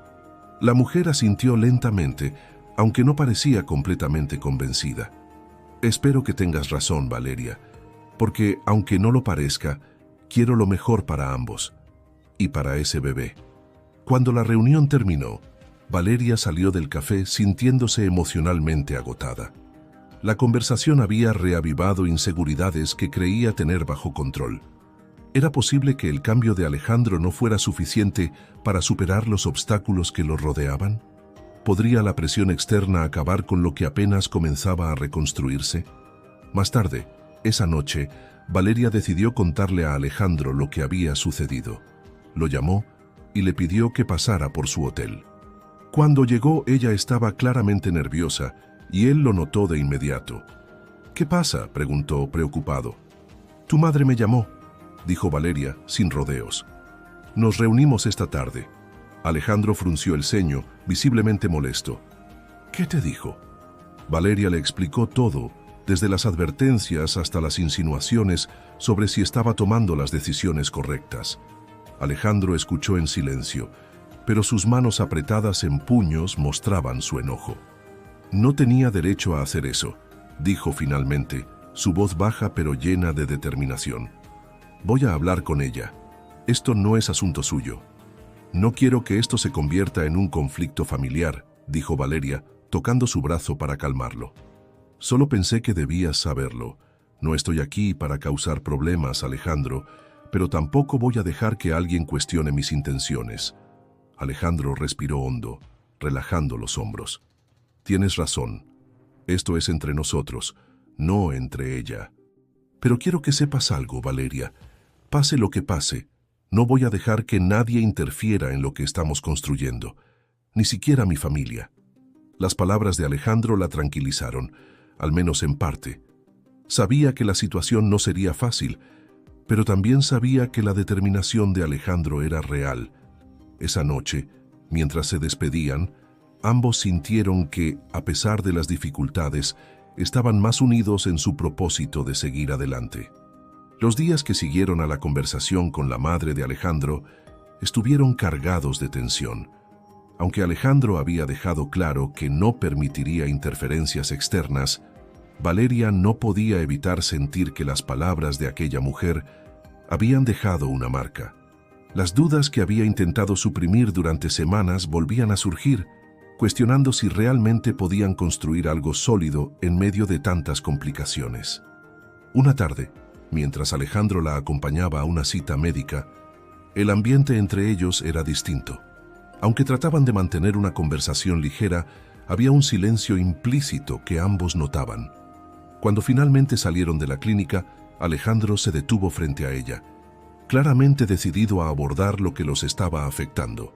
La mujer asintió lentamente, aunque no parecía completamente convencida. Espero que tengas razón, Valeria, porque, aunque no lo parezca, quiero lo mejor para ambos, y para ese bebé. Cuando la reunión terminó, Valeria salió del café sintiéndose emocionalmente agotada. La conversación había reavivado inseguridades que creía tener bajo control. ¿Era posible que el cambio de Alejandro no fuera suficiente para superar los obstáculos que lo rodeaban? ¿Podría la presión externa acabar con lo que apenas comenzaba a reconstruirse? Más tarde, esa noche, Valeria decidió contarle a Alejandro lo que había sucedido. Lo llamó y le pidió que pasara por su hotel. Cuando llegó, ella estaba claramente nerviosa y él lo notó de inmediato. ¿Qué pasa?, preguntó preocupado. Tu madre me llamó, dijo Valeria, sin rodeos. Nos reunimos esta tarde. Alejandro frunció el ceño, visiblemente molesto. ¿Qué te dijo? Valeria le explicó todo, desde las advertencias hasta las insinuaciones sobre si estaba tomando las decisiones correctas. Alejandro escuchó en silencio, pero sus manos apretadas en puños mostraban su enojo. No tenía derecho a hacer eso, dijo finalmente, su voz baja pero llena de determinación. Voy a hablar con ella. Esto no es asunto suyo. No quiero que esto se convierta en un conflicto familiar, dijo Valeria, tocando su brazo para calmarlo. Solo pensé que debías saberlo. No estoy aquí para causar problemas, Alejandro, pero tampoco voy a dejar que alguien cuestione mis intenciones. Alejandro respiró hondo, relajando los hombros. Tienes razón. Esto es entre nosotros, no entre ella. Pero quiero que sepas algo, Valeria. Pase lo que pase, no voy a dejar que nadie interfiera en lo que estamos construyendo, ni siquiera mi familia. Las palabras de Alejandro la tranquilizaron, al menos en parte. Sabía que la situación no sería fácil, pero también sabía que la determinación de Alejandro era real. Esa noche, mientras se despedían, ambos sintieron que, a pesar de las dificultades, estaban más unidos en su propósito de seguir adelante. Los días que siguieron a la conversación con la madre de Alejandro estuvieron cargados de tensión. Aunque Alejandro había dejado claro que no permitiría interferencias externas, Valeria no podía evitar sentir que las palabras de aquella mujer habían dejado una marca. Las dudas que había intentado suprimir durante semanas volvían a surgir, cuestionando si realmente podían construir algo sólido en medio de tantas complicaciones. Una tarde, mientras Alejandro la acompañaba a una cita médica, el ambiente entre ellos era distinto. Aunque trataban de mantener una conversación ligera, había un silencio implícito que ambos notaban. Cuando finalmente salieron de la clínica, Alejandro se detuvo frente a ella, claramente decidido a abordar lo que los estaba afectando.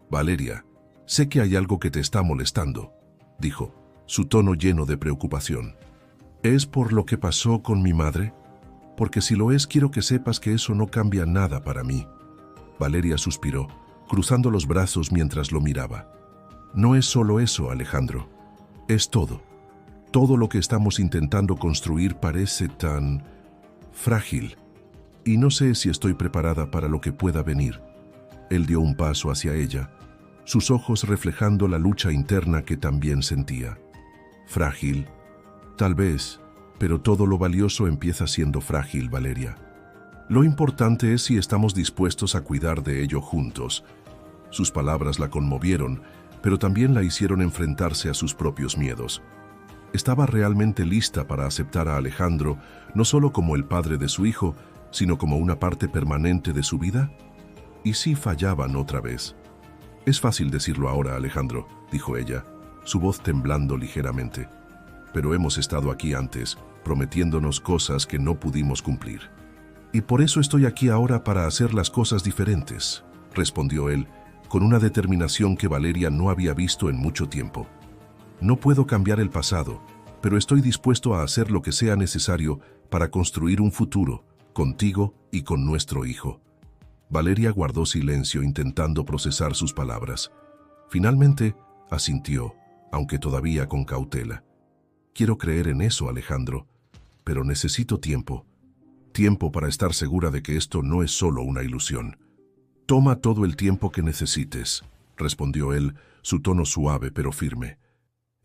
Valeria, sé que hay algo que te está molestando, dijo, su tono lleno de preocupación. ¿Es por lo que pasó con mi madre? Porque si lo es, quiero que sepas que eso no cambia nada para mí. Valeria suspiró, cruzando los brazos mientras lo miraba. No es solo eso, Alejandro. Es todo. Todo lo que estamos intentando construir parece tan frágil. Y no sé si estoy preparada para lo que pueda venir. Él dio un paso hacia ella, sus ojos reflejando la lucha interna que también sentía. Frágil, tal vez, pero todo lo valioso empieza siendo frágil, Valeria. Lo importante es si estamos dispuestos a cuidar de ello juntos. Sus palabras la conmovieron, pero también la hicieron enfrentarse a sus propios miedos. ¿Estaba realmente lista para aceptar a Alejandro no solo como el padre de su hijo, sino como una parte permanente de su vida? ¿Y si fallaban otra vez? Es fácil decirlo ahora, Alejandro, dijo ella, su voz temblando ligeramente. Pero hemos estado aquí antes, prometiéndonos cosas que no pudimos cumplir. Y por eso estoy aquí ahora para hacer las cosas diferentes, respondió él, con una determinación que Valeria no había visto en mucho tiempo. No puedo cambiar el pasado, pero estoy dispuesto a hacer lo que sea necesario para construir un futuro, contigo y con nuestro hijo. Valeria guardó silencio intentando procesar sus palabras. Finalmente, asintió, aunque todavía con cautela. Quiero creer en eso, Alejandro, pero necesito tiempo. Tiempo para estar segura de que esto no es solo una ilusión. Toma todo el tiempo que necesites, respondió él, su tono suave pero firme.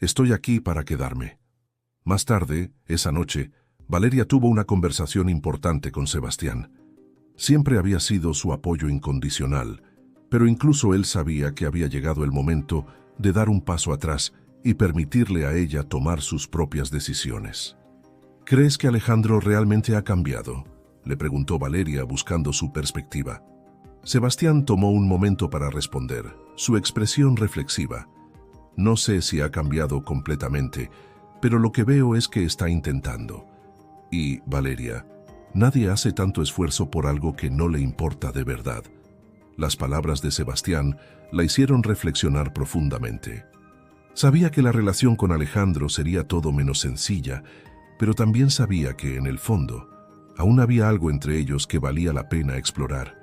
Estoy aquí para quedarme. Más tarde, esa noche, Valeria tuvo una conversación importante con Sebastián. Siempre había sido su apoyo incondicional, pero incluso él sabía que había llegado el momento de dar un paso atrás y permitirle a ella tomar sus propias decisiones. ¿Crees que Alejandro realmente ha cambiado?, le preguntó Valeria buscando su perspectiva. Sebastián tomó un momento para responder, su expresión reflexiva. No sé si ha cambiado completamente, pero lo que veo es que está intentando. Y, Valeria, nadie hace tanto esfuerzo por algo que no le importa de verdad. Las palabras de Sebastián la hicieron reflexionar profundamente. Sabía que la relación con Alejandro sería todo menos sencilla, pero también sabía que, en el fondo, aún había algo entre ellos que valía la pena explorar.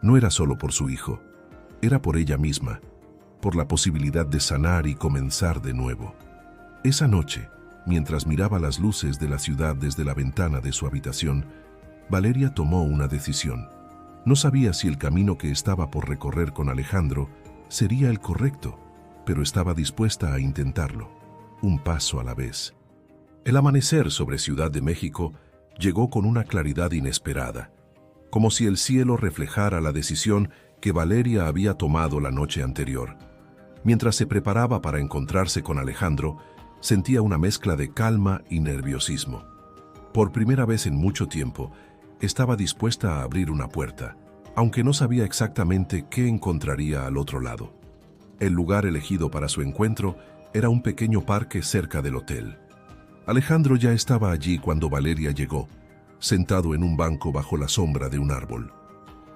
No era solo por su hijo, era por ella misma, por la posibilidad de sanar y comenzar de nuevo. Esa noche, mientras miraba las luces de la ciudad desde la ventana de su habitación, Valeria tomó una decisión. No sabía si el camino que estaba por recorrer con Alejandro sería el correcto, pero estaba dispuesta a intentarlo, un paso a la vez. El amanecer sobre Ciudad de México llegó con una claridad inesperada, como si el cielo reflejara la decisión que Valeria había tomado la noche anterior. Mientras se preparaba para encontrarse con Alejandro, sentía una mezcla de calma y nerviosismo. Por primera vez en mucho tiempo, estaba dispuesta a abrir una puerta, aunque no sabía exactamente qué encontraría al otro lado. El lugar elegido para su encuentro era un pequeño parque cerca del hotel. Alejandro ya estaba allí cuando Valeria llegó, sentado en un banco bajo la sombra de un árbol.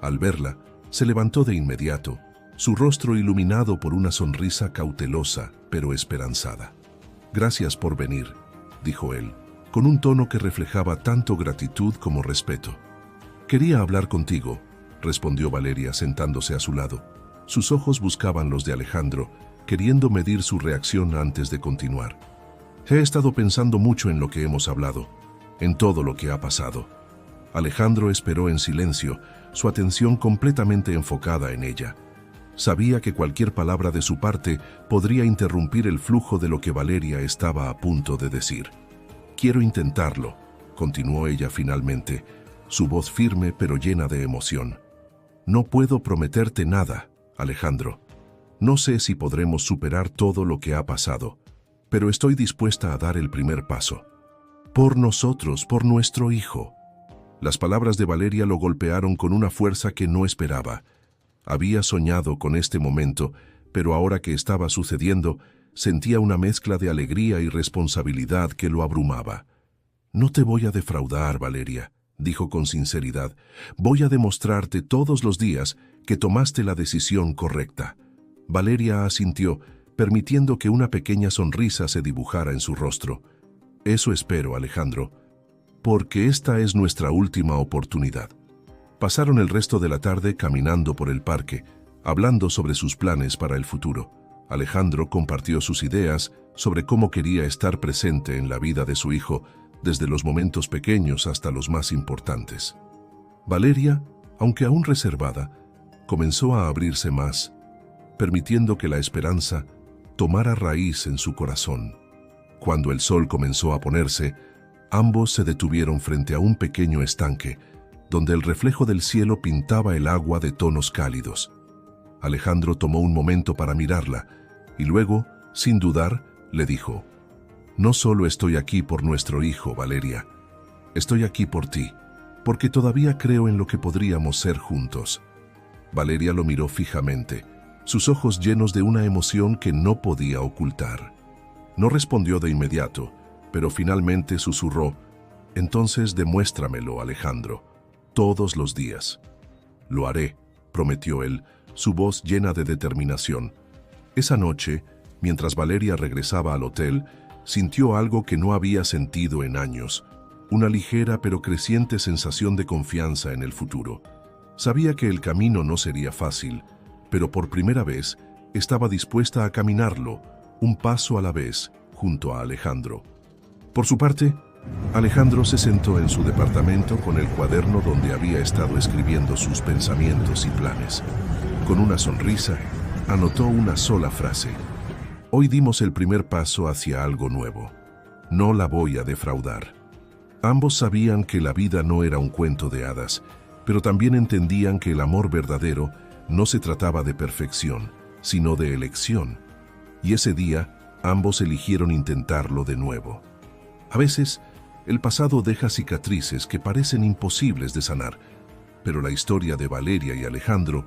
Al verla, se levantó de inmediato, su rostro iluminado por una sonrisa cautelosa pero esperanzada. «Gracias por venir», dijo él, con un tono que reflejaba tanto gratitud como respeto. «Quería hablar contigo», respondió Valeria sentándose a su lado. Sus ojos buscaban los de Alejandro, queriendo medir su reacción antes de continuar. «He estado pensando mucho en lo que hemos hablado, en todo lo que ha pasado». Alejandro esperó en silencio, su atención completamente enfocada en ella. Sabía que cualquier palabra de su parte podría interrumpir el flujo de lo que Valeria estaba a punto de decir. «Quiero intentarlo», continuó ella finalmente, su voz firme pero llena de emoción. «No puedo prometerte nada, Alejandro. No sé si podremos superar todo lo que ha pasado, pero estoy dispuesta a dar el primer paso. Por nosotros, por nuestro hijo». Las palabras de Valeria lo golpearon con una fuerza que no esperaba. Había soñado con este momento, pero ahora que estaba sucediendo, sentía una mezcla de alegría y responsabilidad que lo abrumaba. «No te voy a defraudar, Valeria», dijo con sinceridad. «Voy a demostrarte todos los días que tomaste la decisión correcta». Valeria asintió, permitiendo que una pequeña sonrisa se dibujara en su rostro. «Eso espero, Alejandro, porque esta es nuestra última oportunidad». Pasaron el resto de la tarde caminando por el parque, hablando sobre sus planes para el futuro. Alejandro compartió sus ideas sobre cómo quería estar presente en la vida de su hijo, desde los momentos pequeños hasta los más importantes. Valeria, aunque aún reservada, comenzó a abrirse más, permitiendo que la esperanza tomara raíz en su corazón. Cuando el sol comenzó a ponerse, ambos se detuvieron frente a un pequeño estanque, donde el reflejo del cielo pintaba el agua de tonos cálidos. Alejandro tomó un momento para mirarla, y luego, sin dudar, le dijo: «No solo estoy aquí por nuestro hijo, Valeria. Estoy aquí por ti, porque todavía creo en lo que podríamos ser juntos». Valeria lo miró fijamente, sus ojos llenos de una emoción que no podía ocultar. No respondió de inmediato, pero finalmente susurró: «Entonces demuéstramelo, Alejandro, todos los días». «Lo haré», prometió él, su voz llena de determinación. Esa noche, mientras Valeria regresaba al hotel, sintió algo que no había sentido en años, una ligera pero creciente sensación de confianza en el futuro. Sabía que el camino no sería fácil, pero por primera vez estaba dispuesta a caminarlo, un paso a la vez, junto a Alejandro. Por su parte, Alejandro se sentó en su departamento con el cuaderno donde había estado escribiendo sus pensamientos y planes. Con una sonrisa, anotó una sola frase: «Hoy dimos el primer paso hacia algo nuevo. No la voy a defraudar». Ambos sabían que la vida no era un cuento de hadas, pero también entendían que el amor verdadero no se trataba de perfección, sino de elección. Y ese día, ambos eligieron intentarlo de nuevo. A veces, el pasado deja cicatrices que parecen imposibles de sanar, pero la historia de Valeria y Alejandro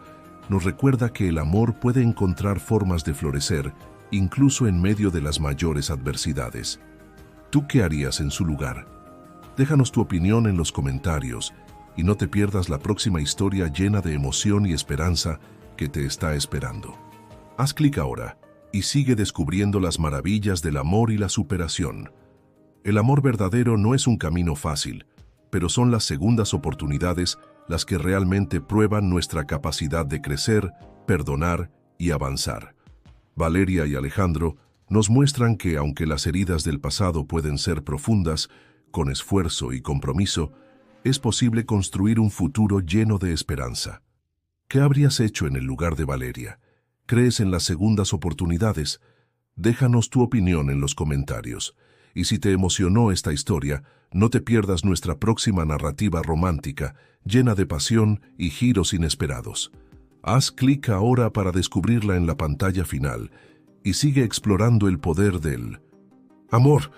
nos recuerda que el amor puede encontrar formas de florecer, incluso en medio de las mayores adversidades. ¿Tú qué harías en su lugar? Déjanos tu opinión en los comentarios y no te pierdas la próxima historia llena de emoción y esperanza que te está esperando. Haz clic ahora y sigue descubriendo las maravillas del amor y la superación. El amor verdadero no es un camino fácil, pero son las segundas oportunidades las que realmente prueban nuestra capacidad de crecer, perdonar y avanzar. Valeria y Alejandro nos muestran que, aunque las heridas del pasado pueden ser profundas, con esfuerzo y compromiso, es posible construir un futuro lleno de esperanza. ¿Qué habrías hecho en el lugar de Valeria? ¿Crees en las segundas oportunidades? Déjanos tu opinión en los comentarios. Y si te emocionó esta historia, no te pierdas nuestra próxima narrativa romántica, llena de pasión y giros inesperados. Haz clic ahora para descubrirla en la pantalla final y sigue explorando el poder del amor.